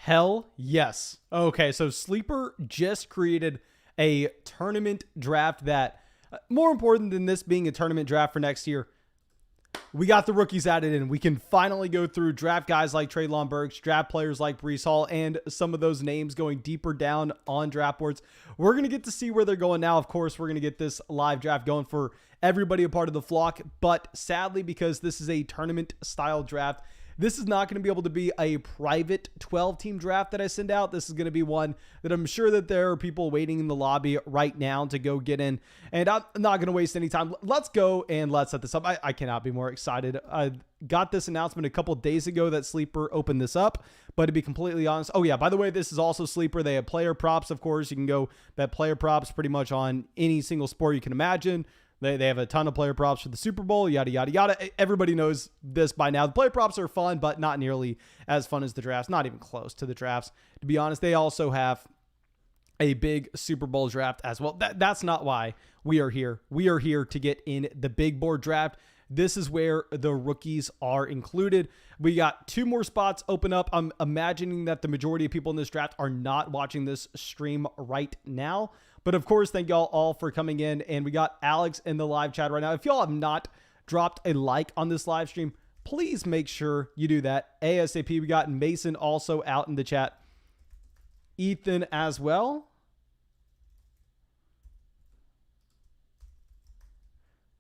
Hell yes. Okay, so Sleeper just created a tournament draft that, more important than this being a tournament draft for next year, we got the rookies added in. We can finally go through draft guys like Treylon Burks, draft players like Breece Hall, and some of those names going deeper down on draft boards. We're going to get to see where they're going now. Of course, we're going to get this live draft going for everybody a part of the flock. But sadly, because this is a tournament style draft, this is not going to be able to be a private 12-team draft that I send out. This is going to be one that I'm sure that there are people waiting in the lobby right now to go get in. And I'm not going to waste any time. Let's go and let's set this up. I cannot be more excited. I got this announcement a couple days ago that Sleeper opened this up. But to be completely honest, oh yeah, by the way, this is also Sleeper. They have player props, of course. You can go bet player props pretty much on any single sport you can imagine. They have a ton of player props for the Super Bowl, yada, yada, yada. Everybody knows this by now. The player props are fun, but not nearly as fun as the drafts. Not even close to the drafts. To be honest, they also have a big Super Bowl draft as well. That's not why we are here. We are here to get in the big board draft. This is where the rookies are included. We got 2 more spots open up. I'm imagining that the majority of people in this draft are not watching this stream right now. But of course, thank y'all all for coming in. And we got Alex in the live chat right now. If y'all have not dropped a like on this live stream, please make sure you do that ASAP. We got Mason also out in the chat. Ethan as well.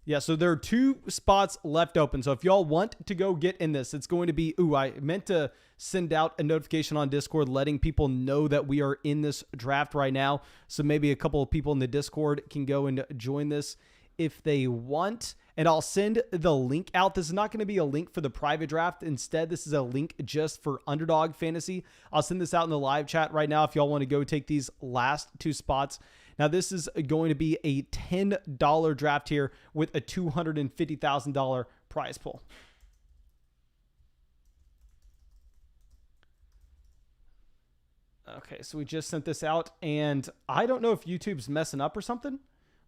Yeah, so there are 2 spots left open. So if y'all want to go get in this, it's going to be, I meant to send out a notification on Discord letting people know that we are in this draft right now. So maybe a couple of people in the Discord can go and join this if they want. And I'll send the link out. This is not going to be a link for the private draft. Instead, this is a link just for Underdog Fantasy. I'll send this out in the live chat right now if y'all want to go take these last 2 spots. Now, this is going to be a $10 draft here with a $250,000 prize pool. Okay, so we just sent this out, and I don't know if YouTube's messing up or something.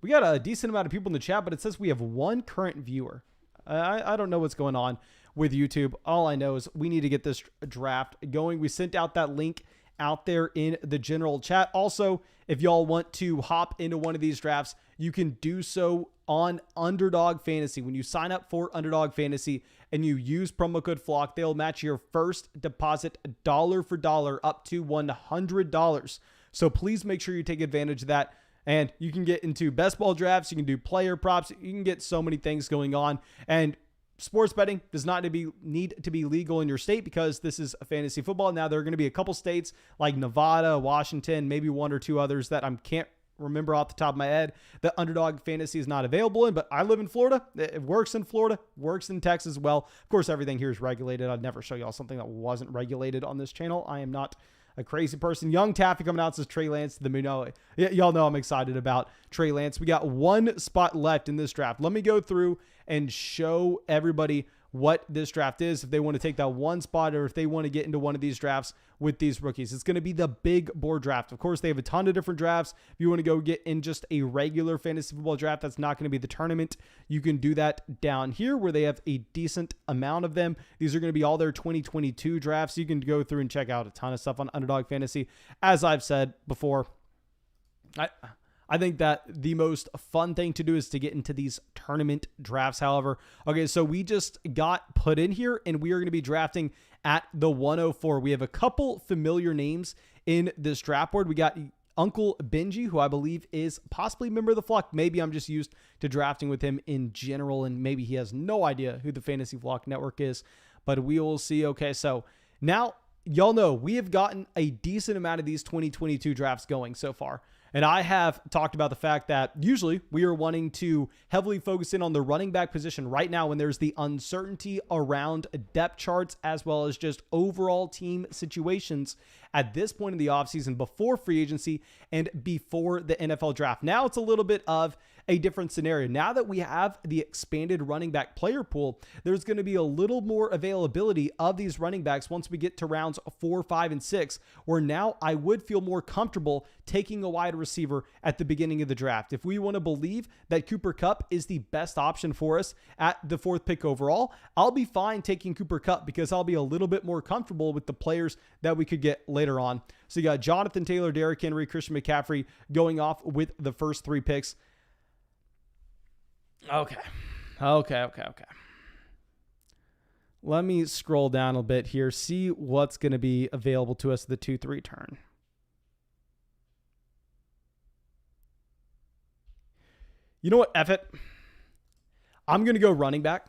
We got a decent amount of people in the chat, but it says we have 1 current viewer. I don't know what's going on with YouTube. All I know is we need to get this draft going. We sent out that link out there in the general chat. Also, if y'all want to hop into one of these drafts, you can do so on Underdog Fantasy. When you sign up for Underdog Fantasy and you use promo code FLOCK, they'll match your first deposit dollar for dollar up to $100. So please make sure you take advantage of that. And you can get into best ball drafts. You can do player props. You can get so many things going on. And sports betting does not need to be legal in your state because this is a fantasy football. Now, there are going to be a couple states like Nevada, Washington, maybe 1 or 2 others that I can't remember off the top of my head that Underdog Fantasy is not available in. But I live in Florida. It works in Florida, works in Texas as well. Of course, everything here is regulated. I'd never show y'all something that wasn't regulated on this channel. I am not a crazy person. Young Taffy coming out says Trey Lance to the moon. Y'all know I'm excited about Trey Lance. We got 1 spot left in this draft. Let me go through and show everybody what this draft is if they want to take that 1 spot or if they want to get into one of these drafts with these rookies. It's going to be the big board draft. Of course, they have a ton of different drafts. If you want to go get in just a regular fantasy football draft, that's not going to be the tournament. You can do that down here where they have a decent amount of them. These are going to be all their 2022 drafts. You can go through and check out a ton of stuff on Underdog Fantasy. As I've said before, I think that the most fun thing to do is to get into these tournament drafts. However, okay, so we just got put in here and we are going to be drafting at the 104. We have a couple familiar names in this draft board. We got Uncle Benji, who I believe is possibly a member of the flock. Maybe I'm just used to drafting with him in general, and maybe he has no idea who the Fantasy Flock Network is, but we will see. Okay, so now y'all know we have gotten a decent amount of these 2022 drafts going so far. And I have talked about the fact that usually we are wanting to heavily focus in on the running back position right now when there's the uncertainty around depth charts as well as just overall team situations at this point in the offseason before free agency and before the NFL draft. Now it's a little bit of a different scenario. Now that we have the expanded running back player pool, there's going to be a little more availability of these running backs once we get to rounds 4, 5, and 6, where now I would feel more comfortable taking a wide receiver at the beginning of the draft. If we want to believe that Cooper Kupp is the best option for us at the 4th pick overall, I'll be fine taking Cooper Kupp because I'll be a little bit more comfortable with the players that we could get later on. So you got Jonathan Taylor, Derrick Henry, Christian McCaffrey going off with the first 3 picks. Okay. Let me scroll down a bit here, see what's going to be available to us at the 2-3 turn. You know what? F it. I'm going to go running back.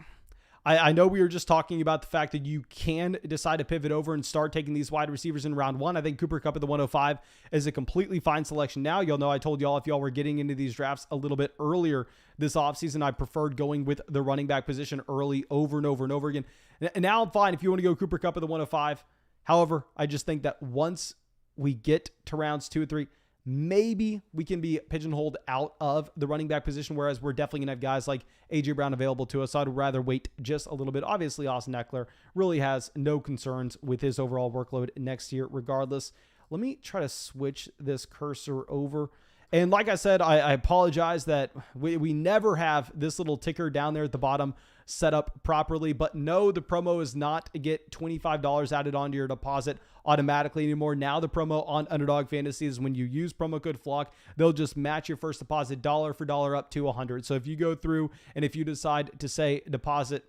I know we were just talking about the fact that you can decide to pivot over and start taking these wide receivers in round 1. I think Cooper Kupp at the 105 is a completely fine selection now. Y'all know I told y'all if y'all were getting into these drafts a little bit earlier this offseason, I preferred going with the running back position early over and over and over again. And now I'm fine if you want to go Cooper Kupp at the 105. However, I just think that once we get to rounds 2 and 3, maybe we can be pigeonholed out of the running back position, whereas we're definitely going to have guys like A.J. Brown available to us. So I'd rather wait just a little bit. Obviously, Austin Eckler really has no concerns with his overall workload next year regardless. Let me try to switch this cursor over. And like I said, I apologize that we never have this little ticker down there at the bottom set up properly. But no, the promo is not to get $25 added onto your deposit automatically anymore. Now the promo on Underdog Fantasy is when you use promo code FLOCK, they'll just match your first deposit dollar for dollar up to $100. So if you go through and if you decide to say deposit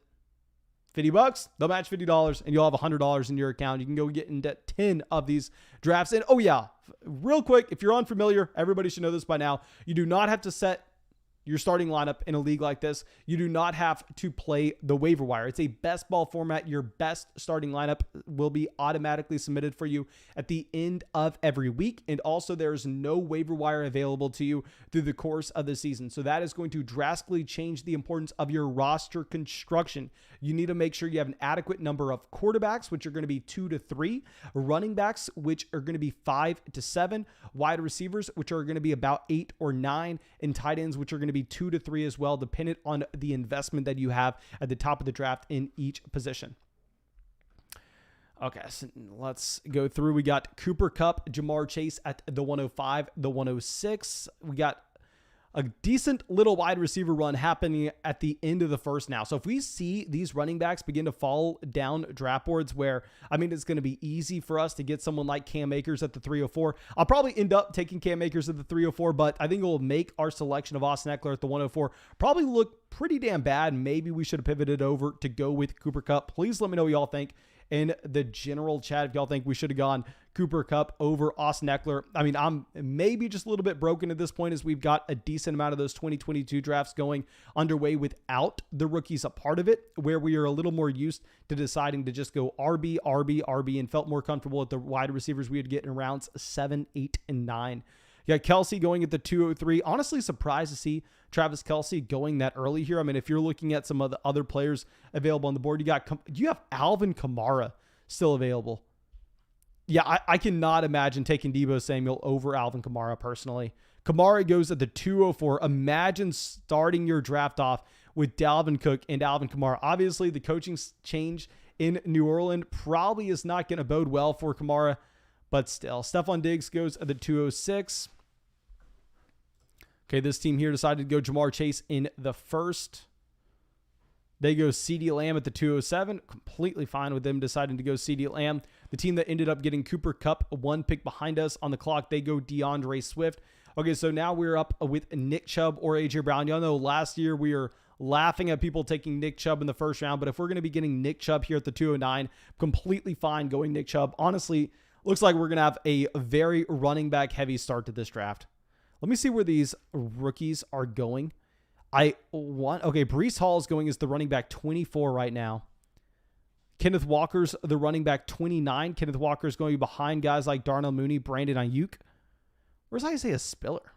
$50, they'll match $50 and you'll have $100 in your account. You can go get into 10 of these drafts. And oh yeah, real quick, if you're unfamiliar, everybody should know this by now. You do not have to set your starting lineup in a league like this. You do not have to play the waiver wire. It's a best ball format. Your best starting lineup will be automatically submitted for you at the end of every week. And also there's no waiver wire available to you through the course of the season. So that is going to drastically change the importance of your roster construction. You need to make sure you have an adequate number of quarterbacks, which are going to be 2 to 3, running backs, which are going to be 5 to 7, wide receivers, which are going to be about 8 or 9, and tight ends, which are going to be 2 to 3 as well, dependent on the investment that you have at the top of the draft in each position. Okay, so let's go through. We got Cooper Kupp, Ja'Marr Chase at the 105, the 106. We got a decent little wide receiver run happening at the end of the first now. So if we see these running backs begin to fall down draft boards where, I mean, it's going to be easy for us to get someone like Cam Akers at the 304. I'll probably end up taking Cam Akers at the 304, but I think it will make our selection of Austin Eckler at the 104 probably look pretty damn bad. Maybe we should have pivoted over to go with Cooper Kupp. Please let me know what y'all think in the general chat if y'all think we should have gone Cooper Kupp over Austin Eckler. I mean, I'm maybe just a little bit broken at this point as we've got a decent amount of those 2022 drafts going underway without the rookies a part of it, where we are a little more used to deciding to just go RB, RB, RB, and felt more comfortable with the wide receivers we would get in rounds 7, 8, and 9. You got Kelce going at the 203. Honestly, surprised to see Travis Kelce going that early here. I mean, if you're looking at some of the other players available on the board, you have Alvin Kamara still available. Yeah, I cannot imagine taking Deebo Samuel over Alvin Kamara personally. Kamara goes at the 204. Imagine starting your draft off with Dalvin Cook and Alvin Kamara. Obviously, the coaching change in New Orleans probably is not going to bode well for Kamara, but still. Stephon Diggs goes at the 206. Okay, this team here decided to go Ja'Marr Chase in the first. They go CeeDee Lamb at the 207. Completely fine with them deciding to go CeeDee Lamb. The team that ended up getting Cooper Kupp, 1 pick behind us on the clock, they go DeAndre Swift. Okay, so now we're up with Nick Chubb or A.J. Brown. Y'all know last year we were laughing at people taking Nick Chubb in the first round, but if we're going to be getting Nick Chubb here at the 209, completely fine going Nick Chubb. Honestly, looks like we're going to have a very running back heavy start to this draft. Let me see where these rookies are going. Okay, Breece Hall is going as the running back 24 right now. Kenneth Walker's the running back 29. Kenneth Walker's going behind guys like Darnell Mooney, Brandon Ayuk. Where's Isaiah Spiller?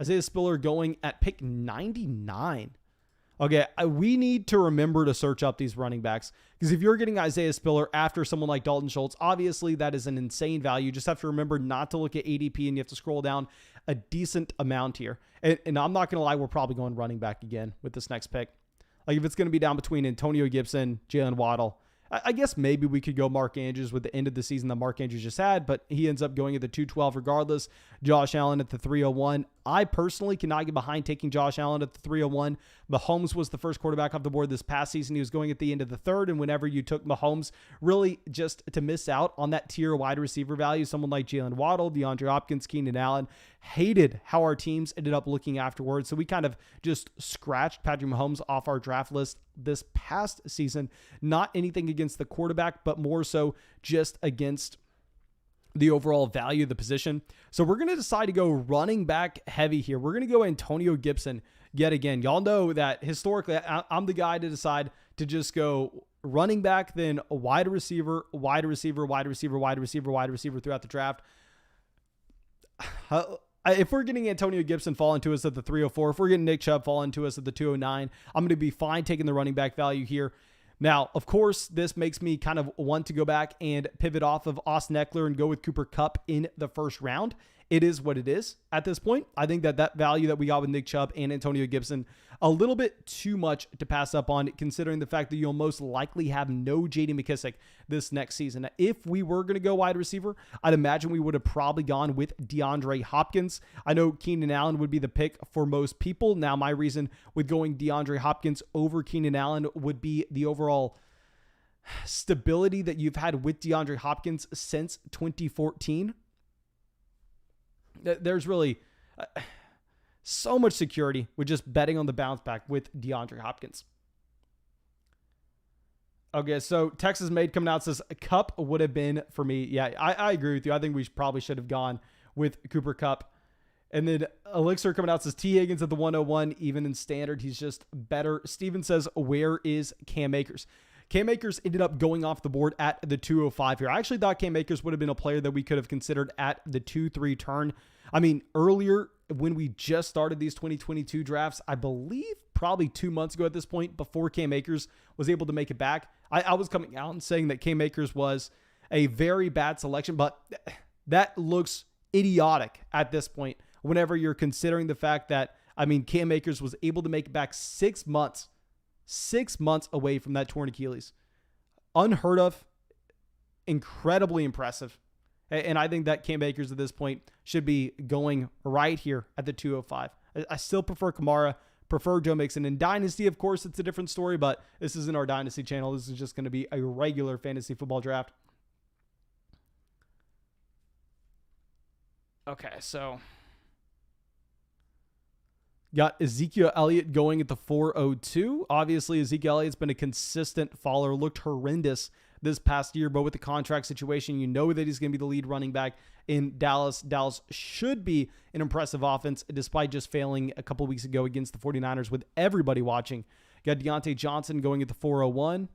Isaiah Spiller going at pick 99. Okay, we need to remember to search up these running backs, because if you're getting Isaiah Spiller after someone like Dalton Schultz, obviously that is an insane value. You just have to remember not to look at ADP, and you have to scroll down a decent amount here. And I'm not going to lie, we're probably going running back again with this next pick. Like if it's going to be down between Antonio Gibson, Jalen Waddle, I guess maybe we could go Mark Andrews with the end of the season that Mark Andrews just had, but he ends up going at the 212 regardless. Josh Allen at the 301. I personally cannot get behind taking Josh Allen at the 301. Mahomes was the first quarterback off the board this past season. He was going at the end of the third, and whenever you took Mahomes, really just to miss out on that tier wide receiver value, someone like Jalen Waddle, DeAndre Hopkins, Keenan Allen, hated how our teams ended up looking afterwards. So we kind of just scratched Patrick Mahomes off our draft list this past season. Not anything against the quarterback, but more so just against the overall value of the position. So we're going to decide to go running back heavy here. We're going to go Antonio Gibson yet again. Y'all know that historically I'm the guy to decide to just go running back, then a wide receiver, wide receiver, wide receiver, wide receiver, wide receiver throughout the draft. If we're getting Antonio Gibson falling to us at the 304, if we're getting Nick Chubb falling to us at the 209, I'm going to be fine taking the running back value here. Now, of course, this makes me kind of want to go back and pivot off of Austin Eckler and go with Cooper Kupp in the first round. It is what it is at this point. I think that value that we got with Nick Chubb and Antonio Gibson, a little bit too much to pass up on, considering the fact that you'll most likely have no J.D. McKissic this next season. If we were going to go wide receiver, I'd imagine we would have probably gone with DeAndre Hopkins. I know Keenan Allen would be the pick for most people. Now, my reason with going DeAndre Hopkins over Keenan Allen would be the overall stability that you've had with DeAndre Hopkins since 2014. There's really so much security with just betting on the bounce back with DeAndre Hopkins. Okay, so Texas Made coming out says Kupp would have been for me. Yeah, I agree with you. I think we probably should have gone with Cooper Kupp. And then Elixir coming out says T. Higgins at the 101, even in standard. He's just better. Steven says, where is Cam Akers? Cam Akers ended up going off the board at the 205 here. I actually thought Cam Akers would have been a player that we could have considered at the 2-3 turn. I mean, earlier when we just started these 2022 drafts, I believe probably 2 months ago at this point, before Cam Akers was able to make it back, I was coming out and saying that Cam Akers was a very bad selection, but that looks idiotic at this point whenever you're considering the fact that, I mean, Cam Akers was able to make it back 6 months away from that torn Achilles. Unheard of, incredibly impressive. And I think that Cam Akers at this point should be going right here at the 205. I still prefer Kamara, prefer Joe Mixon. In Dynasty, of course, it's a different story, but this isn't our Dynasty channel. This is just going to be a regular fantasy football draft. Okay, so got Ezekiel Elliott going at the 402. Obviously, Ezekiel Elliott's been a consistent faller, looked horrendous this past year, but with the contract situation, you know that he's going to be the lead running back in Dallas. Dallas should be an impressive offense, despite just failing a couple weeks ago against the 49ers with everybody watching. Got Deontay Johnson going at the 401.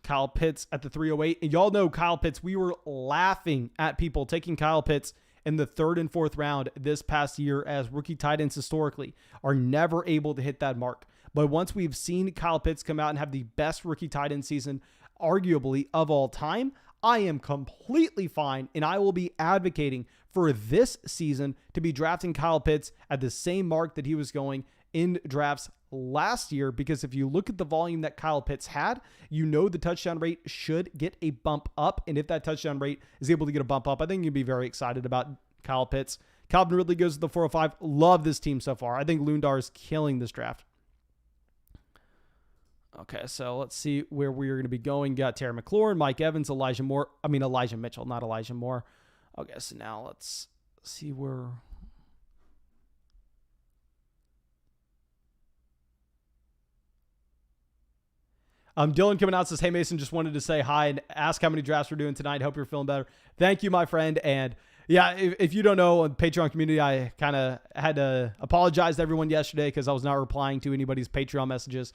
Kyle Pitts at the 308. And y'all know Kyle Pitts, we were laughing at people taking Kyle Pitts in the 3rd and 4th round this past year, as rookie tight ends historically are never able to hit that mark. But once we've seen Kyle Pitts come out and have the best rookie tight end season, arguably of all time, I am completely fine, and I will be advocating for this season to be drafting Kyle Pitts at the same mark that he was going in drafts last year, because if you look at the volume that Kyle Pitts had, you know the touchdown rate should get a bump up. And if that touchdown rate is able to get a bump up, I think you'd be very excited about Kyle Pitts. Calvin Ridley goes to the 405. Love this team so far. I think Lundar is killing this draft. Okay, so let's see where we're going to be going. Got Terry McLaurin, Mike Evans, Elijah Mitchell, not Elijah Moore. Okay, so now let's see where... Dylan coming out says, hey, Mason, just wanted to say hi and ask how many drafts we're doing tonight. Hope you're feeling better. Thank you, my friend. And yeah, if you don't know, on the Patreon community, I kind of had to apologize to everyone yesterday because I was not replying to anybody's Patreon messages.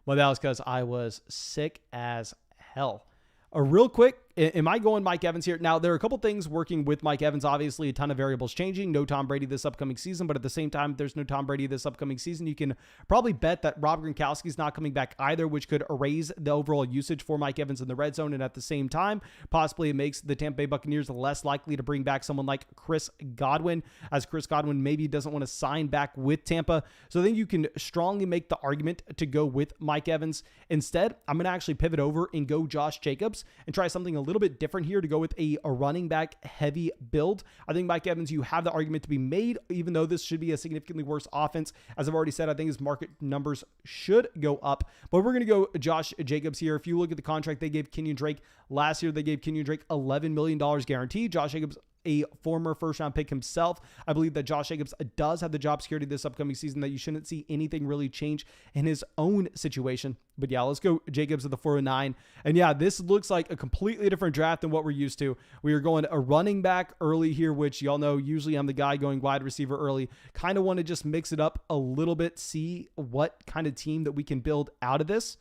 Well, that was because I was sick as hell. Real quick, am I going Mike Evans here? Now, there are a couple things working with Mike Evans. Obviously, a ton of variables changing. No Tom Brady this upcoming season, but at the same time, there's no Tom Brady this upcoming season. You can probably bet that Rob Gronkowski is not coming back either, which could raise the overall usage for Mike Evans in the red zone. And at the same time, possibly it makes the Tampa Bay Buccaneers less likely to bring back someone like Chris Godwin, as Chris Godwin maybe doesn't want to sign back with Tampa. So I think you can strongly make the argument to go with Mike Evans. Instead, I'm going to actually pivot over and go Josh Jacobs and try something a little bit different here to go with a running back heavy build. I think Mike Evans, you have the argument to be made, even though this should be a significantly worse offense. As I've already said, I think his market numbers should go up, but we're going to go Josh Jacobs here. If you look at the contract they gave Kenyon Drake last year, they gave Kenyon Drake $11 million guaranteed. Josh Jacobs, a former first-round pick himself. I believe that Josh Jacobs does have the job security this upcoming season, that you shouldn't see anything really change in his own situation. But yeah, let's go Jacobs at the 409. And yeah, this looks like a completely different draft than what we're used to. We are going a running back early here, which y'all know usually I'm the guy going wide receiver early. Kind of want to just mix it up a little bit, see what kind of team that we can build out of this.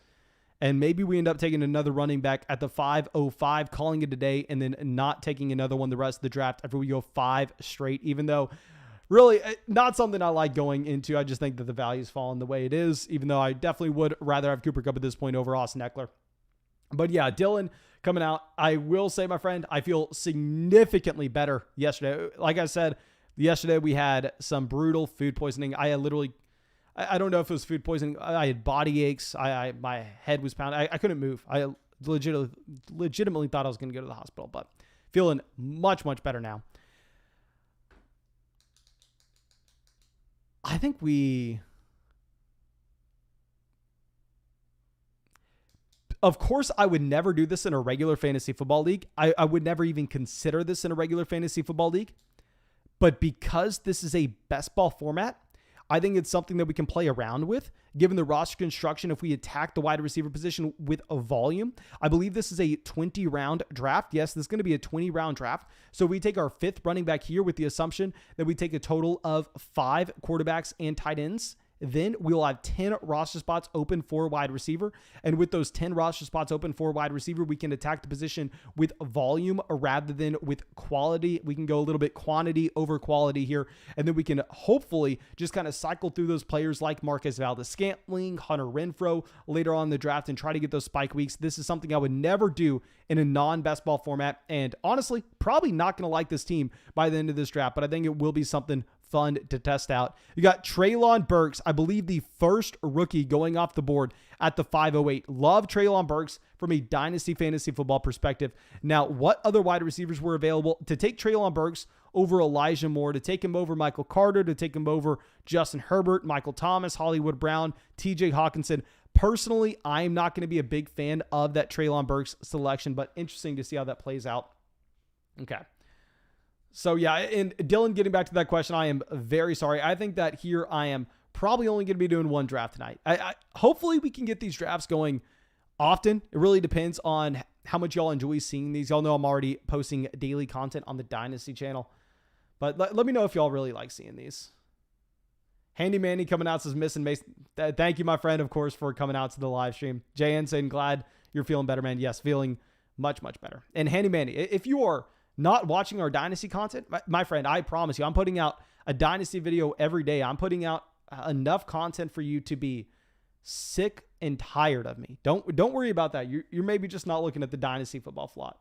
And maybe we end up taking another running back at the 505, calling it a day, and then not taking another one the rest of the draft after we go 5 straight, even though really not something I like going into. I just think that the value's fallen the way it is, even though I definitely would rather have Cooper Kupp at this point over Austin Eckler. But yeah, Dylan coming out. I will say, my friend, I feel significantly better yesterday. Like I said, yesterday we had some brutal food poisoning. I don't know if it was food poisoning. I had body aches. My head was pounding. I couldn't move. I legitimately thought I was going to go to the hospital, but feeling much, much better now. I think of course, I would never do this in a regular fantasy football league. I would never even consider this in a regular fantasy football league. But because this is a best ball format, I think it's something that we can play around with, given the roster construction. If we attack the wide receiver position with a volume, I believe this is a 20-round draft. Yes, this is going to be a 20-round draft. So we take our 5th running back here with the assumption that we take a total of 5 quarterbacks and tight ends. Then we'll have 10 roster spots open for wide receiver. And with those 10 roster spots open for wide receiver, we can attack the position with volume rather than with quality. We can go a little bit quantity over quality here. And then we can hopefully just kind of cycle through those players like Marquez Valdes-Scantling, Hunter Renfrow later on in the draft and try to get those spike weeks. This is something I would never do in a non-best ball format. And honestly, probably not going to like this team by the end of this draft, but I think it will be something fun to test out. You got Treylon Burks, I believe the first rookie going off the board at the 508. Love Treylon Burks from a dynasty fantasy football perspective. Now, what other wide receivers were available to take Treylon Burks over Elijah Moore, to take him over Michael Carter, to take him over Justin Herbert, Michael Thomas, Hollywood Brown, TJ Hawkinson? Personally, I'm not going to be a big fan of that Treylon Burks selection, but interesting to see how that plays out. Okay. So yeah, and Dylan, getting back to that question, I am very sorry. I think that here I am probably only going to be doing one draft tonight. Hopefully we can get these drafts going often. It really depends on how much y'all enjoy seeing these. Y'all know I'm already posting daily content on the Dynasty channel, but let me know if y'all really like seeing these. Handy Manny coming out says missing Mason. Thank you, my friend, of course, for coming out to the live stream. JN saying glad you're feeling better, man. Yes, feeling much, much better. And Handy Manny, if you are not watching our Dynasty content, my friend, I promise you, I'm putting out a Dynasty video every day. I'm putting out enough content for you to be sick and tired of me. Don't worry about that. You're maybe just not looking at the Dynasty football slot.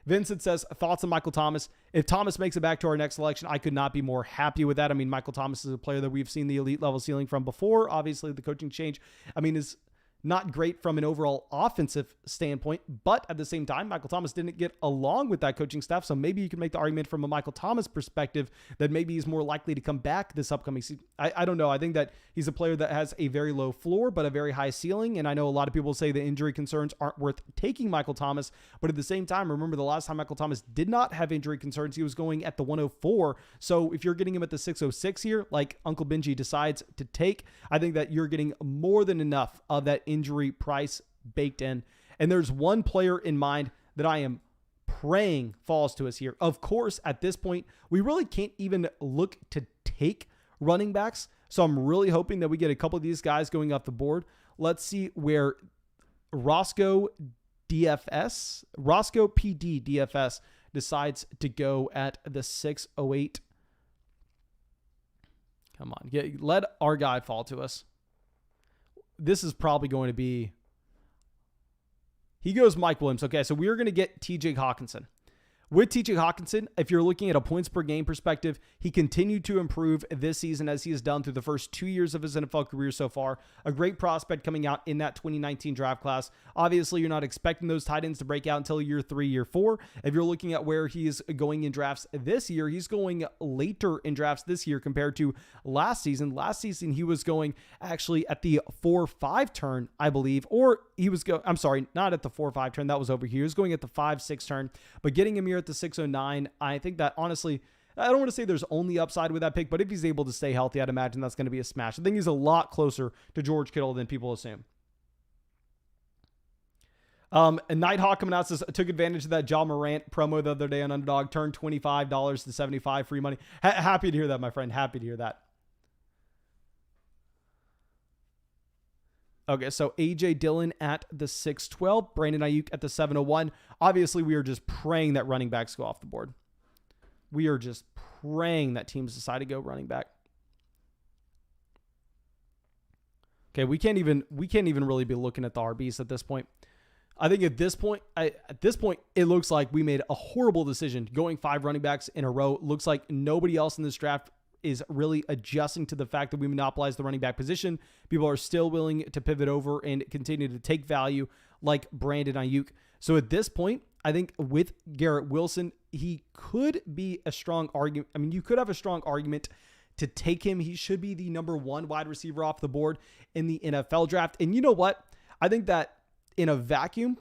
Vincent says, thoughts on Michael Thomas? If Thomas makes it back to our next selection, I could not be more happy with that. I mean, Michael Thomas is a player that we've seen the elite level ceiling from before. Obviously, the coaching change, is not great from an overall offensive standpoint, but at the same time, Michael Thomas didn't get along with that coaching staff. So maybe you can make the argument from a Michael Thomas perspective that maybe he's more likely to come back this upcoming season. I don't know. I think that he's a player that has a very low floor, but a very high ceiling. And I know a lot of people say the injury concerns aren't worth taking Michael Thomas, but at the same time, remember the last time Michael Thomas did not have injury concerns, he was going at the 104. So if you're getting him at the 606 here, like Uncle Benji decides to take, I think that you're getting more than enough of that injury price baked in. And there's one player in mind that I am praying falls to us here. Of course, at this point, we really can't even look to take running backs. So I'm really hoping that we get a couple of these guys going off the board. Let's see where Roscoe DFS, Roscoe PD DFS decides to go at the 608. Come on, let our guy fall to us. This is probably going to be, he goes Mike Williams. Okay, so we are going to get TJ Hawkinson. With TJ Hawkinson, if you're looking at a points per game perspective, he continued to improve this season as he has done through the first 2 years of his NFL career so far. A great prospect coming out in that 2019 draft class. Obviously, you're not expecting those tight ends to break out until year 3, year 4. If you're looking at where he is going in drafts this year, he's going later in drafts this year compared to last season. Last season, he was going actually at the 4-5 turn, I believe, or he was going, I'm sorry, not at the 4-5 turn. That was over here. He was going at the 5-6 turn, but getting him here at the 609, I think that honestly, I don't want to say there's only upside with that pick, but if he's able to stay healthy, I'd imagine that's going to be a smash. I think he's a lot closer to George Kittle than people assume. And Nighthawk coming out says, took advantage of that John Morant promo the other day on Underdog, turned $25 to $75 free money. Happy to hear that, my friend. Happy to hear that. Okay, so AJ Dillon at the 612, Brandon Ayuk at the 701. Obviously, we are just praying that running backs go off the board. We are just praying that teams decide to go running back. Okay, we can't even really be looking at the RBs at this point. I think at this point, it looks like we made a horrible decision going 5 running backs in a row. Looks like nobody else in this draft is really adjusting to the fact that we monopolize the running back position. People are still willing to pivot over and continue to take value like Brandon Ayuk. So at this point, I think with Garrett Wilson, he could be a strong argument. I mean, you could have a strong argument to take him. He should be the number 1 wide receiver off the board in the NFL draft. And you know what? I think that in a vacuum,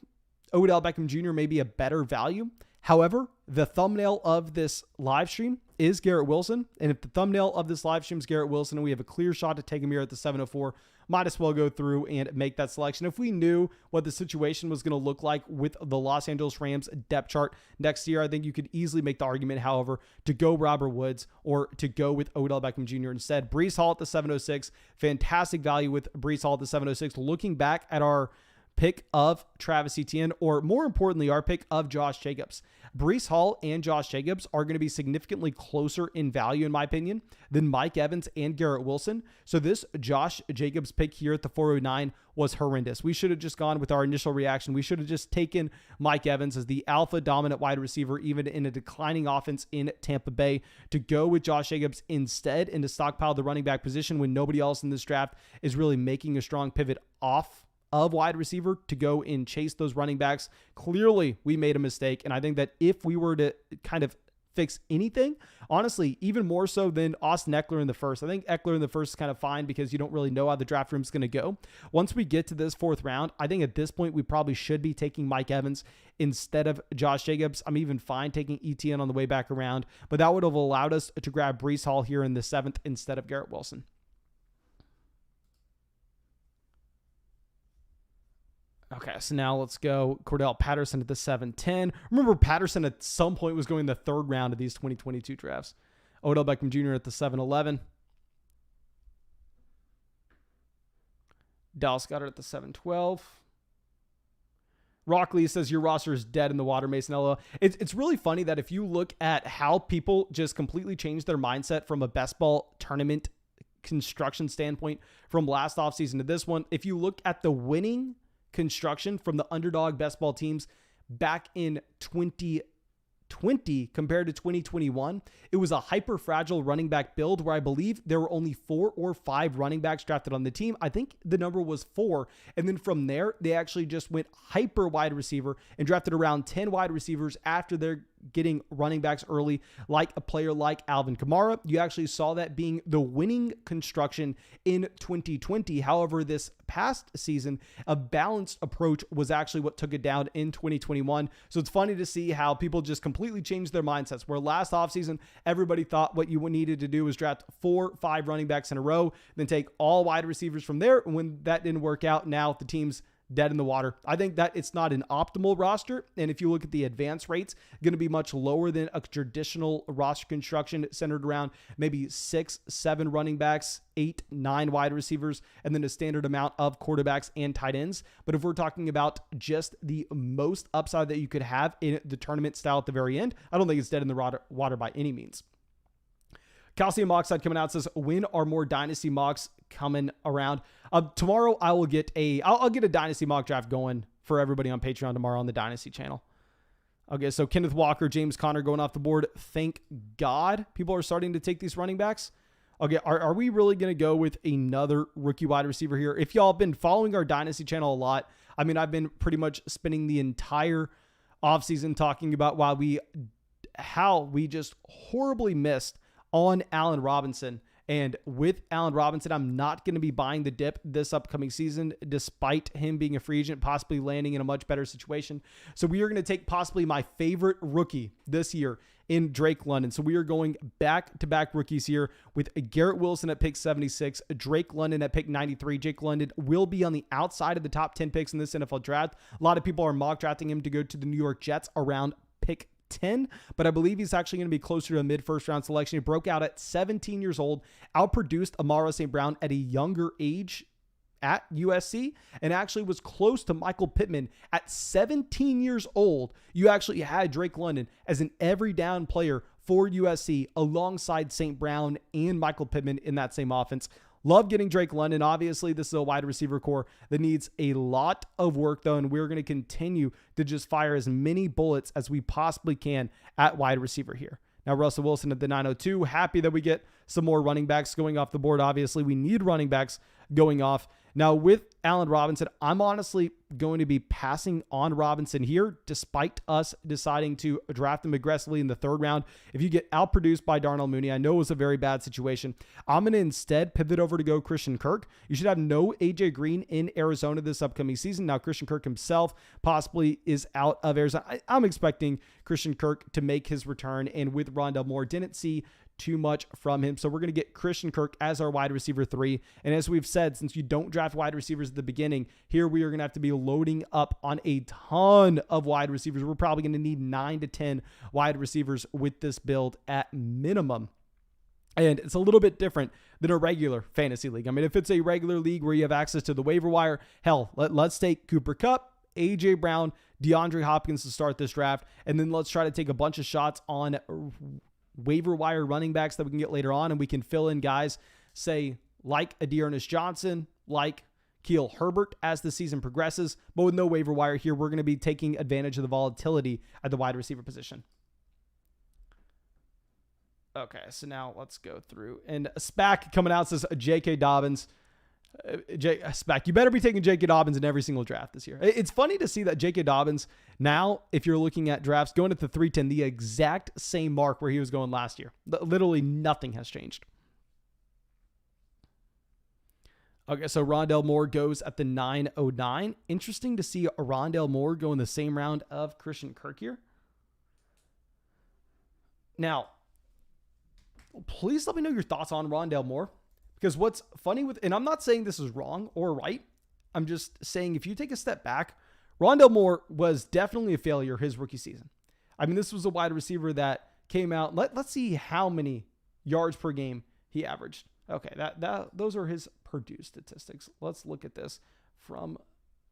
Odell Beckham Jr. may be a better value. However, the thumbnail of this live stream is Garrett Wilson. And if the thumbnail of this live stream is Garrett Wilson and we have a clear shot to take him here at the 704, might as well go through and make that selection. If we knew what the situation was going to look like with the Los Angeles Rams depth chart next year, I think you could easily make the argument, however, to go Robert Woods or to go with Odell Beckham Jr. instead. Breece Hall at the 706, fantastic value with Breece Hall at the 706. Looking back at our pick of Travis Etienne, or more importantly, our pick of Josh Jacobs. Breece Hall and Josh Jacobs are going to be significantly closer in value, in my opinion, than Mike Evans and Garrett Wilson. So this Josh Jacobs pick here at the 409 was horrendous. We should have just gone with our initial reaction. We should have just taken Mike Evans as the alpha dominant wide receiver, even in a declining offense in Tampa Bay, to go with Josh Jacobs instead and to stockpile the running back position when nobody else in this draft is really making a strong pivot off of wide receiver to go and chase those running backs. Clearly, we made a mistake. And I think that if we were to kind of fix anything, honestly, even more so than Austin Eckler in the first, I think Eckler in the first is kind of fine because you don't really know how the draft room is going to go. Once we get to this 4th round, I think at this point, we probably should be taking Mike Evans instead of Josh Jacobs. I'm even fine taking ETN on the way back around, but that would have allowed us to grab Breece Hall here in the 7th instead of Garrett Wilson. Okay, so now let's go Cordell Patterson at the 710. Remember, Patterson at some point was going the 3rd round of these 2022 drafts. Odell Beckham Jr. at the 711. Dallas Goedert at the 712. Rockley says your roster is dead in the water, Mason Ella. It's really funny that if you look at how people just completely changed their mindset from a best ball tournament construction standpoint from last offseason to this one, if you look at the winning construction from the underdog best ball teams back in 2020 compared to 2021, it was a hyper fragile running back build where I believe there were only 4 or 5 running backs drafted on the team. I think the number was 4. And then from there, they actually just went hyper wide receiver and drafted around 10 wide receivers after they're getting running backs early, like a player like Alvin Kamara. You actually saw that being the winning construction in 2020. However, this past season, a balanced approach was actually what took it down in 2021. So it's funny to see how people just completely changed their mindsets, where last offseason, everybody thought what you needed to do was draft 4-5 running backs in a row, then take all wide receivers from there. And when that didn't work out, now the teams dead in the water. I think that it's not an optimal roster. And if you look at the advance rates, going to be much lower than a traditional roster construction centered around maybe 6, 7 running backs, 8, 9 wide receivers, and then a standard amount of quarterbacks and tight ends. But if we're talking about just the most upside that you could have in the tournament style at the very end, I don't think it's dead in the water by any means. Calcium Oxide coming out says, when are more dynasty mocks coming around? Tomorrow I'll get a dynasty mock draft going for everybody on Patreon tomorrow on the Dynasty channel. Okay, so Kenneth Walker, James Conner going off the board. Thank God people are starting to take these running backs. Okay, are we really going to go with another rookie wide receiver here? If y'all have been following our Dynasty channel a lot, I mean, I've been pretty much spending the entire offseason talking about how we just horribly missed on Allen Robinson. And with Allen Robinson, I'm not going to be buying the dip this upcoming season, despite him being a free agent, possibly landing in a much better situation. So we are going to take possibly my favorite rookie this year in Drake London. So we are going back-to-back rookies here with Garrett Wilson at pick 76, Drake London at pick 93. Jake London will be on the outside of the top 10 picks in this NFL draft. A lot of people are mock drafting him to go to the New York Jets around pick 10, but I believe he's actually going to be closer to a mid-first round selection. He broke out at 17 years old, outproduced Amara St. Brown at a younger age at USC, and actually was close to Michael Pittman at 17 years old. You actually had Drake London as an every down player for USC alongside St. Brown and Michael Pittman in that same offense. Love getting Drake London. Obviously, this is a wide receiver core that needs a lot of work, though, and we're going to continue to just fire as many bullets as we possibly can at wide receiver here. Now, Russell Wilson at the 902. Happy that we get some more running backs going off the board. Obviously, we need running backs going off. Now, with Allen Robinson, I'm honestly going to be passing on Robinson here, despite us deciding to draft him aggressively in the 3rd round. If you get outproduced by Darnell Mooney, I know it was a very bad situation. I'm going to instead pivot over to go Christian Kirk. You should have no AJ Green in Arizona this upcoming season. Now, Christian Kirk himself possibly is out of Arizona. I'm expecting Christian Kirk to make his return, and with Rondale Moore, didn't see too much from him. So we're going to get Christian Kirk as our wide receiver 3. And as we've said, since you don't draft wide receivers at the beginning, here we are going to have to be loading up on a ton of wide receivers. We're probably going to need 9 to 10 wide receivers with this build at minimum. And it's a little bit different than a regular fantasy league. I mean, if it's a regular league where you have access to the waiver wire, hell, let's take Cooper Kupp, AJ Brown, DeAndre Hopkins to start this draft. And then let's try to take a bunch of shots on waiver wire running backs that we can get later on, and we can fill in guys, say, like a Dearness Johnson, like Keel Herbert as the season progresses. But with no waiver wire here, we're going to be taking advantage of the volatility at the wide receiver position. Okay, so now let's go through. And SPAC coming out says J.K. Dobbins. SPAC, you better be taking J.K. Dobbins in every single draft this year. It's funny to see that J.K. Dobbins now, if you're looking at drafts, going at the 310, the exact same mark where he was going last year. Literally nothing has changed. Okay, so Rondale Moore goes at the 909. Interesting to see Rondale Moore go in the same round of Christian Kirk here. Now, please let me know your thoughts on Rondale Moore. Because what's funny with, and I'm not saying this is wrong or right, I'm just saying if you take a step back, Rondale Moore was definitely a failure his rookie season. I mean, this was a wide receiver that came out. Let's see how many yards per game he averaged. Okay, those are his Purdue statistics. Let's look at this from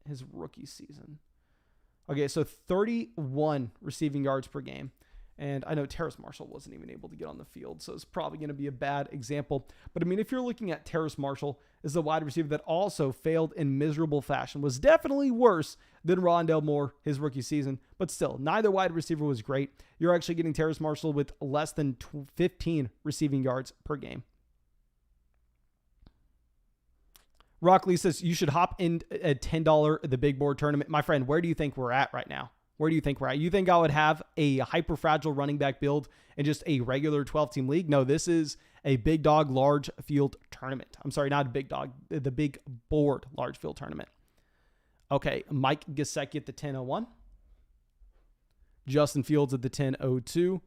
his rookie season. Okay, so 31 receiving yards per game. And I know Terrace Marshall wasn't even able to get on the field, so it's probably going to be a bad example. But I mean, if you're looking at Terrace Marshall as a wide receiver that also failed in miserable fashion, was definitely worse than Rondale Moore his rookie season, but still, neither wide receiver was great. You're actually getting Terrace Marshall with less than 15 receiving yards per game. Rock Lee says you should hop in at $10 the big board tournament. My friend, where do you think we're at right now? Where do you think we're at? You think I would have a hyper fragile running back build in just a regular 12-team league? No, this is a big dog large field tournament. I'm sorry, not a big dog, the big board large field tournament. Okay, Mike Gesicki at the 1001. Justin Fields at the 1002.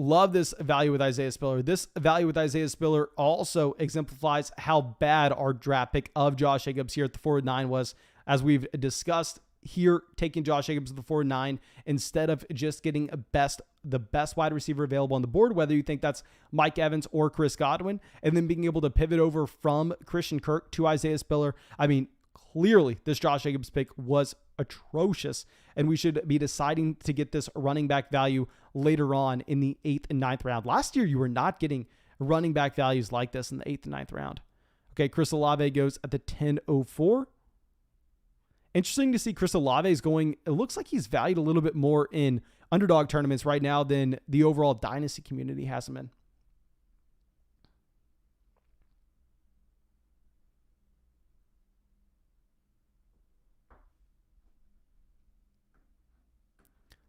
Love this value with Isaiah Spiller. This value with Isaiah Spiller also exemplifies how bad our draft pick of Josh Jacobs here at the 4-9 was, as we've discussed here, taking Josh Jacobs at the 4-9 instead of just getting the best wide receiver available on the board, whether you think that's Mike Evans or Chris Godwin, and then being able to pivot over from Christian Kirk to Isaiah Spiller. I mean, clearly this Josh Jacobs pick was atrocious, and we should be deciding to get this running back value later on in the 8th and 9th round. Last year, you were not getting running back values like this in the 8th and 9th round. Okay, Chris Olave goes at the 10.04. Interesting to see Chris Olave is going, it looks like he's valued a little bit more in underdog tournaments right now than the overall dynasty community has him in.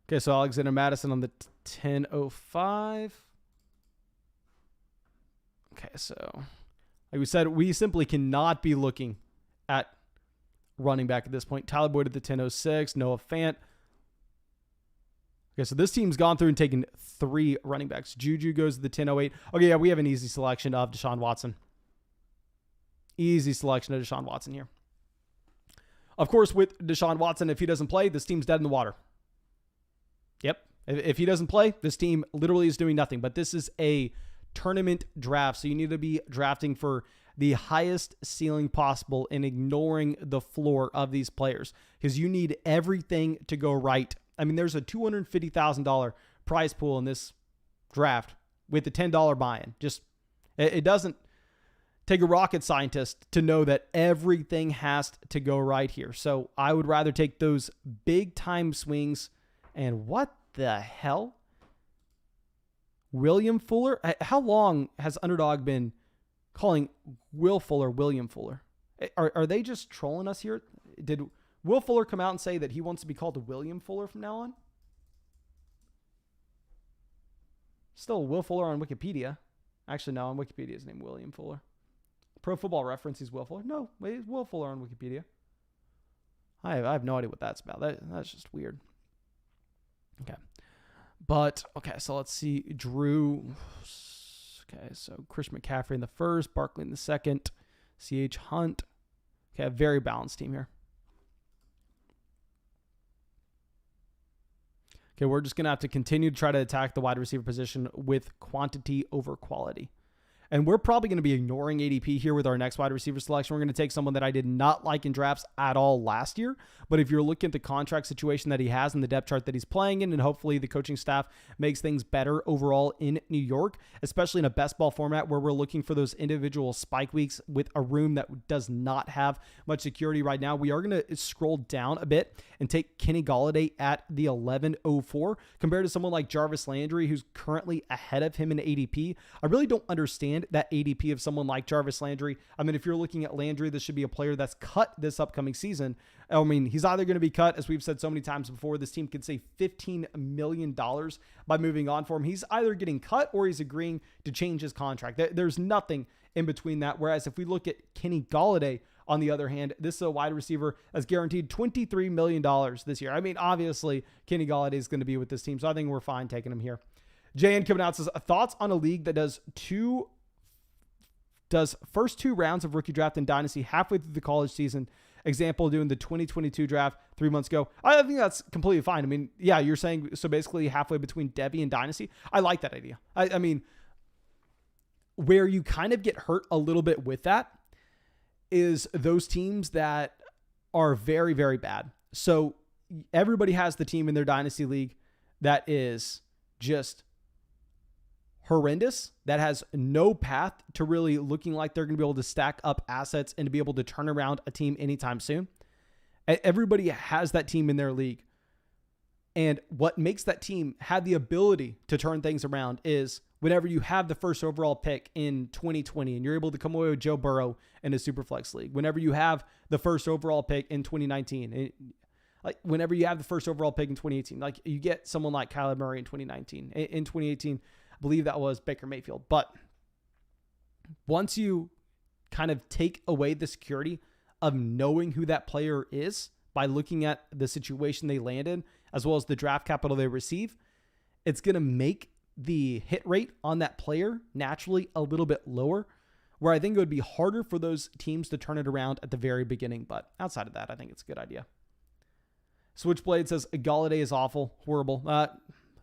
Okay, so Alexander Madison on the 10.05. Okay, so like we said, we simply cannot be looking at running back at this point. Tyler Boyd at the 10.06. Noah Fant. Okay, so this team's gone through and taken 3 running backs. Juju goes to the 10.08. Okay, yeah, we have an easy selection of Deshaun Watson. Easy selection of Deshaun Watson here. Of course, with Deshaun Watson, if he doesn't play, this team's dead in the water. Yep. If he doesn't play, this team literally is doing nothing. But this is a tournament draft, so you need to be drafting for the highest ceiling possible and ignoring the floor of these players, because you need everything to go right. I mean, there's a $250,000 prize pool in this draft with the $10 buy-in. Just, it doesn't take a rocket scientist to know that everything has to go right here. So I would rather take those big time swings. And what the hell? William Fuller? How long has Underdog been calling Will Fuller William Fuller? Are they just trolling us here? Did Will Fuller come out and say that he wants to be called William Fuller from now on? Still Will Fuller on Wikipedia. Actually, no, on Wikipedia his name William Fuller. Pro Football Reference, he's Will Fuller. No, he's Will Fuller on Wikipedia. I have no idea what that's about. That's just weird. Okay. But, okay, so let's see. Drew. Okay, so Chris McCaffrey in the first, Barkley in the second, C.H. Hunt. Okay, a very balanced team here. Okay, we're just going to have to continue to try to attack the wide receiver position with quantity over quality. And we're probably going to be ignoring ADP here with our next wide receiver selection. We're going to take someone that I did not like in drafts at all last year. But if you're looking at the contract situation that he has and the depth chart that he's playing in, and hopefully the coaching staff makes things better overall in New York, especially in a best ball format where we're looking for those individual spike weeks with a room that does not have much security right now, we are going to scroll down a bit and take Kenny Golladay at the 11.04 compared to someone like Jarvis Landry, who's currently ahead of him in ADP. I really don't understand that ADP of someone like Jarvis Landry. I mean, if you're looking at Landry, this should be a player that's cut this upcoming season. I mean, he's either going to be cut, as we've said so many times before, this team could save $15 million by moving on for him. He's either getting cut or he's agreeing to change his contract. There's nothing in between that. Whereas if we look at Kenny Golladay, on the other hand, this is a wide receiver that's guaranteed $23 million this year. I mean, obviously, Kenny Golladay is going to be with this team, so I think we're fine taking him here. JN coming out says, thoughts on a league that does first 2 rounds of rookie draft and dynasty halfway through the college season. Example, doing the 2022 draft 3 months ago. I think that's completely fine. I mean, yeah, you're saying so basically halfway between Devy and dynasty. I like that idea. I mean, where you kind of get hurt a little bit with that is those teams that are very, very bad. So everybody has the team in their dynasty league that is just horrendous, that has no path to really looking like they're going to be able to stack up assets and to be able to turn around a team anytime soon. Everybody has that team in their league. And what makes that team have the ability to turn things around is whenever you have the first overall pick in 2020 and you're able to come away with Joe Burrow in a Superflex league, whenever you have the first overall pick in 2019, like whenever you have the first overall pick in 2018, like you get someone like Kyler Murray in 2019, in 2018, I believe that was Baker Mayfield. But once you kind of take away the security of knowing who that player is by looking at the situation they land in, as well as the draft capital they receive, it's going to make the hit rate on that player naturally a little bit lower, where I think it would be harder for those teams to turn it around at the very beginning. But outside of that, I think it's a good idea. Switchblade says Golladay is awful, horrible.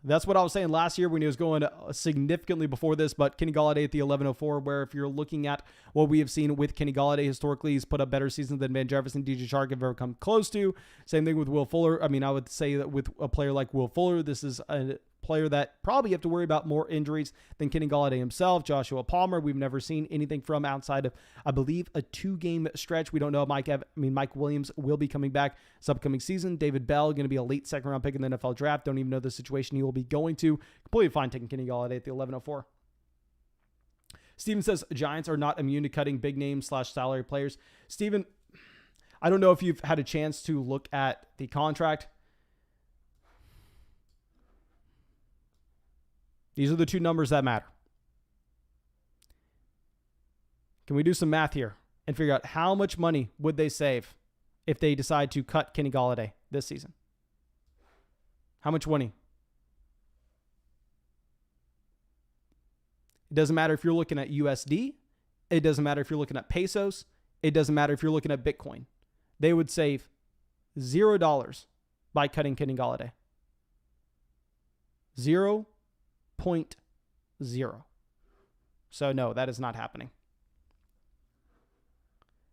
That's what I was saying last year when he was going significantly before this, but Kenny Golladay at the 1104, where if you're looking at what we have seen with Kenny Golladay historically, he's put up better seasons than Van Jefferson, DJ Chark have ever come close to. Same thing with Will Fuller. I mean, I would say that with a player like Will Fuller, this is a player that probably have to worry about more injuries than Kenny Golladay himself. Joshua Palmer, we've never seen anything from outside of, I believe, a 2-game stretch. We don't know if Mike Williams will be coming back this upcoming season. David Bell, going to be a late second-round pick in the NFL draft. Don't even know the situation he will be going to. Completely fine taking Kenny Golladay at the 1104. Steven says Giants are not immune to cutting big name / salary players. Steven, I don't know if you've had a chance to look at the contract. These are the two numbers that matter. Can we do some math here and figure out how much money would they save if they decide to cut Kenny Golladay this season? How much money? It doesn't matter if you're looking at USD. It doesn't matter if you're looking at pesos. It doesn't matter if you're looking at Bitcoin. They would save $0 by cutting Kenny Golladay. 0.0. So no, that is not happening.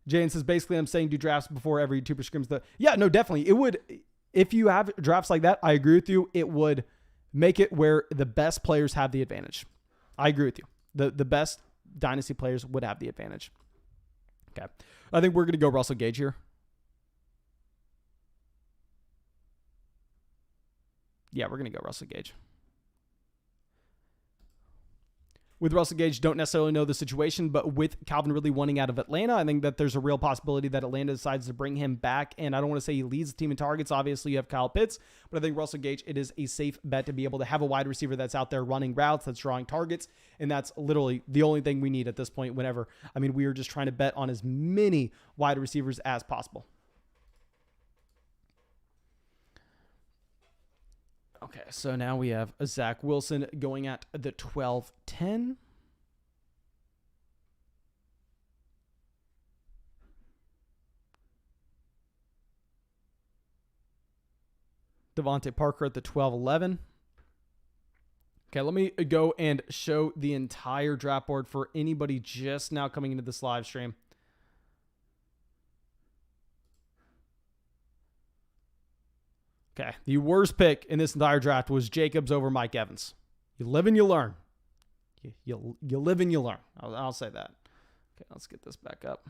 Jane says, basically, I'm saying do drafts before every YouTuber scrims. Yeah, no, definitely. It would, if you have drafts like that, I agree with you. It would make it where the best players have the advantage. I agree with you. The best dynasty players would have the advantage. Okay. I think we're going to go Russell Gage here. Yeah, we're going to go Russell Gage. With Russell Gage, don't necessarily know the situation, but with Calvin Ridley wanting out of Atlanta, I think that there's a real possibility that Atlanta decides to bring him back. And I don't want to say he leads the team in targets. Obviously, you have Kyle Pitts, but I think Russell Gage, it is a safe bet to be able to have a wide receiver that's out there running routes, that's drawing targets. And that's literally the only thing we need at this point whenever, we are just trying to bet on as many wide receivers as possible. Okay, so now we have Zach Wilson going at the 12-10. Devontae Parker at the 12-11. Okay, let me go and show the entire draft board for anybody just now coming into this live stream. Okay, the worst pick in this entire draft was Jacobs over Mike Evans. You live and you learn. You live and you learn. I'll say that. Okay, let's get this back up.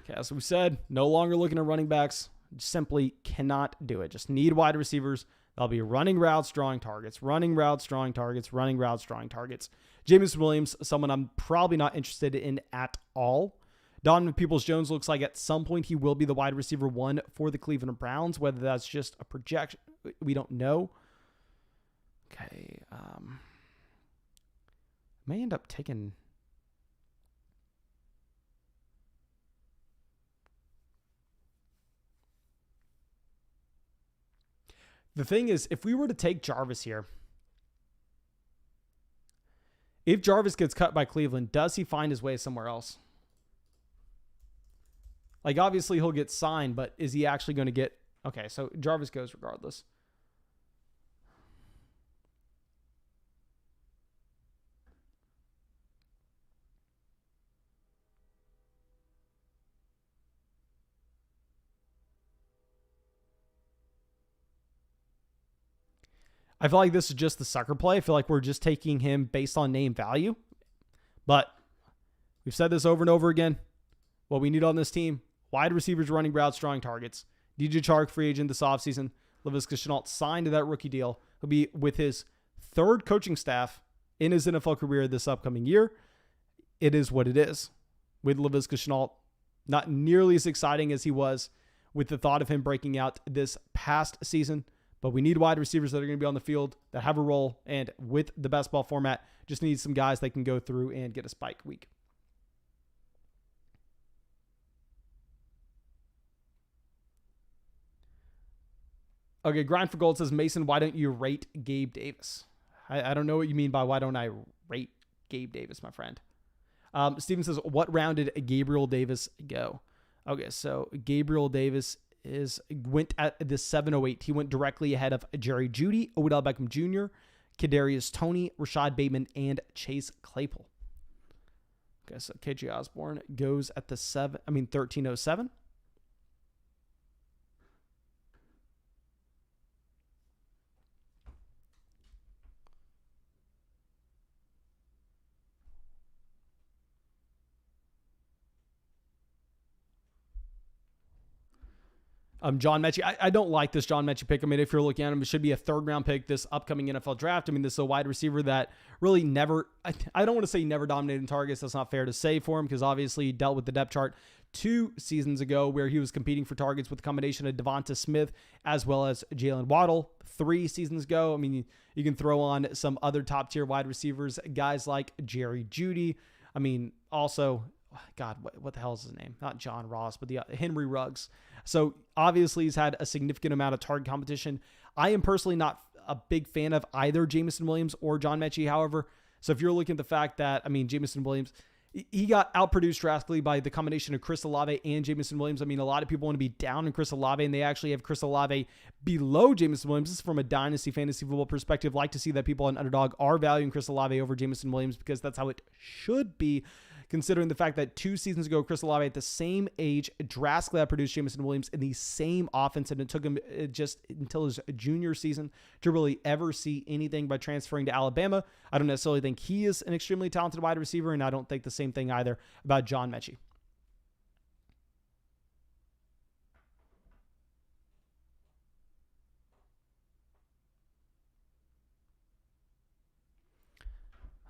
Okay, as we said, no longer looking at running backs. Simply cannot do it. Just need wide receivers. They'll be running routes, drawing targets, running routes, drawing targets, running routes, drawing targets. Jameson Williams, someone I'm probably not interested in at all. Donovan Peoples-Jones looks like at some point he will be the wide receiver 1 for the Cleveland Browns. Whether that's just a projection, we don't know. Okay. May end up taking... The thing is, if we were to take Jarvis here, if Jarvis gets cut by Cleveland, does he find his way somewhere else? Like, obviously, he'll get signed, but is he actually going to get... Okay, so Jarvis goes regardless. I feel like this is just the sucker play. I feel like we're just taking him based on name value. But we've said this over and over again. What we need on this team, wide receivers running routes, drawing targets. DJ Chark, free agent this offseason. Laviska Shenault signed to that rookie deal. He'll be with his third coaching staff in his NFL career this upcoming year. It is what it is. With Laviska Shenault, not nearly as exciting as he was with the thought of him breaking out this past season. But we need wide receivers that are going to be on the field, that have a role, and with the best ball format, just need some guys that can go through and get a spike week. Okay, Grind for Gold says, Mason, why don't you rate Gabe Davis? I don't know what you mean by why don't I rate Gabe Davis, my friend. Steven says, what round did Gabriel Davis go? Okay, so Gabriel Davis went at the 708. He went directly ahead of Jerry Jeudy, Odell Beckham Jr., Kadarius Toney, Rashad Bateman, and Chase Claypool. Okay, so KJ Osborne goes at the 1307. John Mechie. I don't like this John Mechie pick. I mean, if you're looking at him, it should be a 3rd round pick this upcoming NFL draft. I mean, this is a wide receiver that really never, I don't want to say never dominated targets. That's not fair to say for him because obviously he dealt with the depth chart 2 seasons ago where he was competing for targets with a combination of Devonta Smith as well as Jalen Waddle 3 seasons ago. I mean, you can throw on some other top tier wide receivers, guys like Jerry Jeudy. I mean, also, God, what the hell is his name? Not John Ross, but the Henry Ruggs. So obviously he's had a significant amount of target competition. I am personally not a big fan of either Jameson Williams or John Mechie, however. So if you're looking at the fact that, I mean, Jameson Williams, he got outproduced drastically by the combination of Chris Olave and Jameson Williams. I mean, a lot of people want to be down on Chris Olave, and they actually have Chris Olave below Jameson Williams. This is from a dynasty fantasy football perspective. Like to see that people on Underdog are valuing Chris Olave over Jameson Williams because that's how it should be, considering the fact that 2 seasons ago, Chris Olave at the same age drastically outproduced Jameson Williams in the same offense, and it took him just until his junior season to really ever see anything by transferring to Alabama. I don't necessarily think he is an extremely talented wide receiver, and I don't think the same thing either about John Mechie.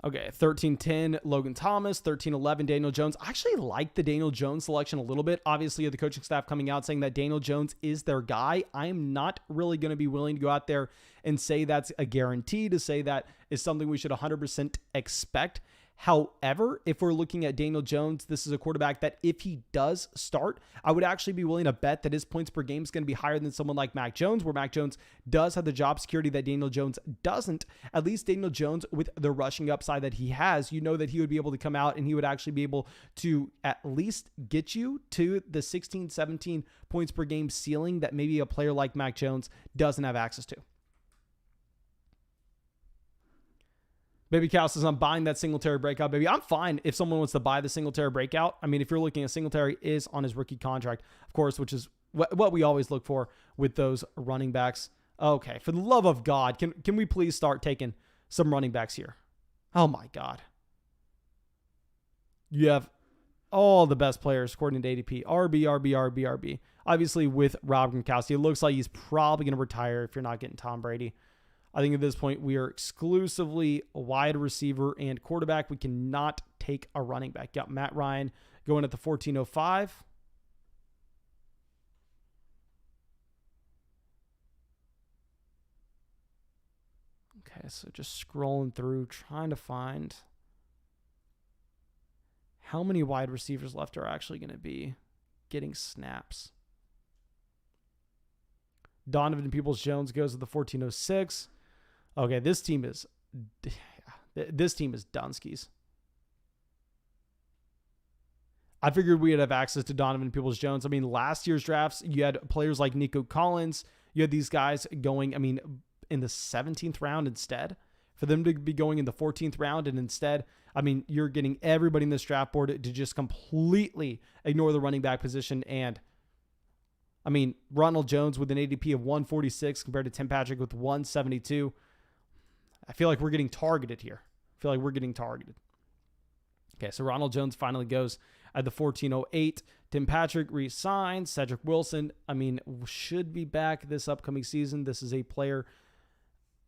Okay, 13-10, Logan Thomas. 13-11, Daniel Jones. I actually like the Daniel Jones selection a little bit. Obviously, the coaching staff coming out saying that Daniel Jones is their guy. I am not really going to be willing to go out there and say that's a guarantee, to say that is something we should 100% expect. However, if we're looking at Daniel Jones, this is a quarterback that if he does start, I would actually be willing to bet that his points per game is going to be higher than someone like Mac Jones, where Mac Jones does have the job security that Daniel Jones doesn't. At least Daniel Jones, with the rushing upside that he has, you know that he would be able to come out and he would actually be able to at least get you to the 16, 17 points per game ceiling that maybe a player like Mac Jones doesn't have access to. Baby Cow says, I'm buying that Singletary breakout, baby. I'm fine if someone wants to buy the Singletary breakout. I mean, if you're looking at Singletary is on his rookie contract, of course, which is what we always look for with those running backs. Okay, for the love of God, can we please start taking some running backs here? Oh, my God. You have all the best players according to ADP. RB. Obviously, with Rob Gronkowski, it looks like he's probably going to retire if you're not getting Tom Brady. I think at this point, we are exclusively a wide receiver and quarterback. We cannot take a running back. Got Matt Ryan going at the 1405. Okay, so just scrolling through, trying to find how many wide receivers left are actually going to be getting snaps. Donovan Peoples-Jones goes at the 1406. Okay, this team is Dunskies. I figured we'd have access to Donovan Peoples-Jones. I mean, last year's drafts, you had players like Nico Collins. You had these guys going, I mean, in the 17th round instead. For them to be going in the 14th round, and instead, I mean, you're getting everybody in this draft board to just completely ignore the running back position. And I mean, Ronald Jones with an ADP of 146 compared to Tim Patrick with 172. I feel like we're getting targeted here. Okay, so Ronald Jones finally goes at the 1408. Tim Patrick re-signs. Cedric Wilson, I mean, should be back this upcoming season. This is a player.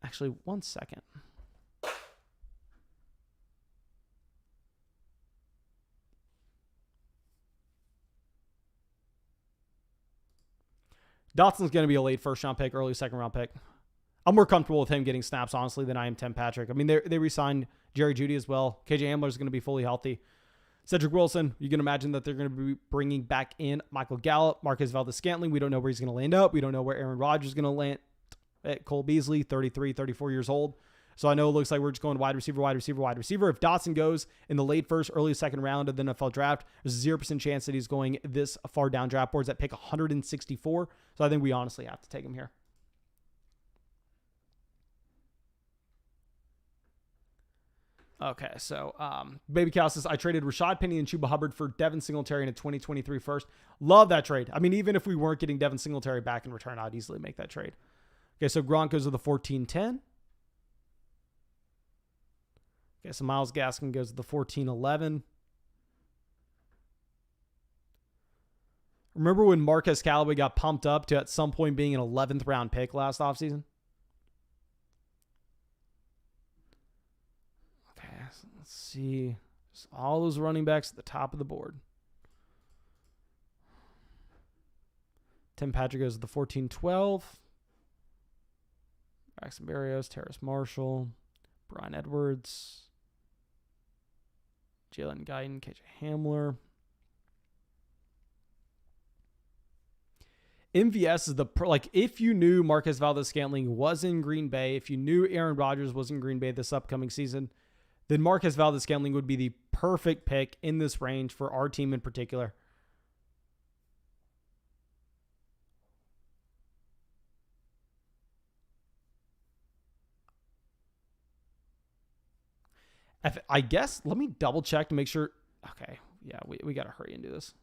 Actually, 1 second. Dotson's going to be a late first-round pick, early second-round pick. I'm more comfortable with him getting snaps, honestly, than I am Tim Patrick. I mean, they re-signed Jerry Jeudy as well. KJ Hamler is going to be fully healthy. Cedric Wilson, you can imagine that they're going to be bringing back in Michael Gallup, Marquez Valdes-Scantling. We don't know where he's going to land up. We don't know where Aaron Rodgers is going to Cole Beasley, 33, 34 years old. So I know it looks like we're just going wide receiver, wide receiver, wide receiver. If Dotson goes in the late first, early second round of the NFL draft, there's a 0% chance that he's going this far down draft boards at pick 164. So I think we honestly have to take him here. Okay, so Baby Cal says, I traded Rashad Penny and Chuba Hubbard for Devin Singletary in a 2023 first. Love that trade. I mean, even if we weren't getting Devin Singletary back in return, I'd easily make that trade. Okay, so Gronk goes to the 14-10. Okay, so Myles Gaskin goes to the 14-11. Remember when Marquez Callaway got pumped up to at some point being an 11th round pick last offseason? Okay, so let's see. Just all those running backs at the top of the board. Tim Patrick goes to the 14-12. Braxton Berrios, Terrace Marshall, Brian Edwards, Jalen Guyton, KJ Hamler. MVS is the, like, if you knew Marquez Valdes-Scantling was in Green Bay, if you knew Aaron Rodgers was in Green Bay this upcoming season, then Marquez Valdes-Scantling would be the perfect pick in this range for our team in particular. I guess, let me double check to make sure. Okay, yeah, we got to hurry and do this.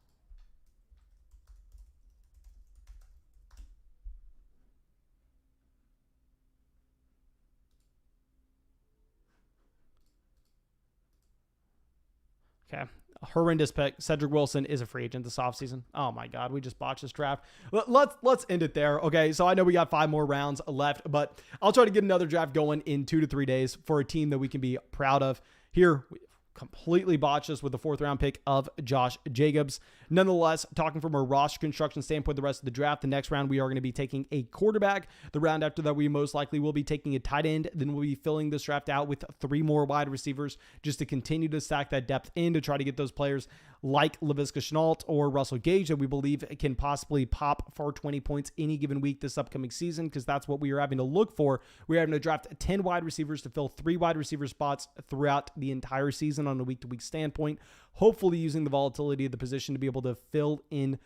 Okay, horrendous pick. Cedric Wilson is a free agent this offseason. Oh my God, we just botched this draft. Let's end it there. Okay, so I know we got 5 more rounds left, but I'll try to get another draft going in 2 to 3 days for a team that we can be proud of. Here, we completely botched us with the 4th round pick of Josh Jacobs. Nonetheless, talking from a roster construction standpoint, the rest of the draft, the next round we are going to be taking a quarterback. The round after that, we most likely will be taking a tight end. Then we'll be filling this draft out with 3 more wide receivers just to continue to stack that depth in to try to get those players like Laviska Shenault or Russell Gage that we believe can possibly pop for 20 points any given week this upcoming season, because that's what we are having to look for. We're having to draft 10 wide receivers to fill 3 wide receiver spots throughout the entire season on a week-to-week standpoint, hopefully using the volatility of the position to be able to fill in.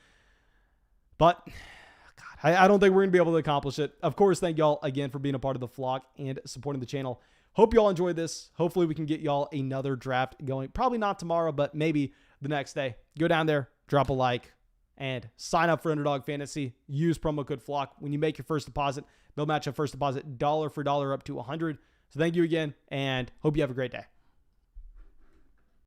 But God, I don't think we're going to be able to accomplish it. Of course, thank y'all again for being a part of the flock and supporting the channel. Hope y'all enjoyed this. Hopefully we can get y'all another draft going. Probably not tomorrow, but maybe the next day. Go down there, drop a like, and sign up for Underdog Fantasy. Use promo code FLOCK. When you make your first deposit, they'll match a first deposit dollar for dollar up to $100. So thank you again, and hope you have a great day.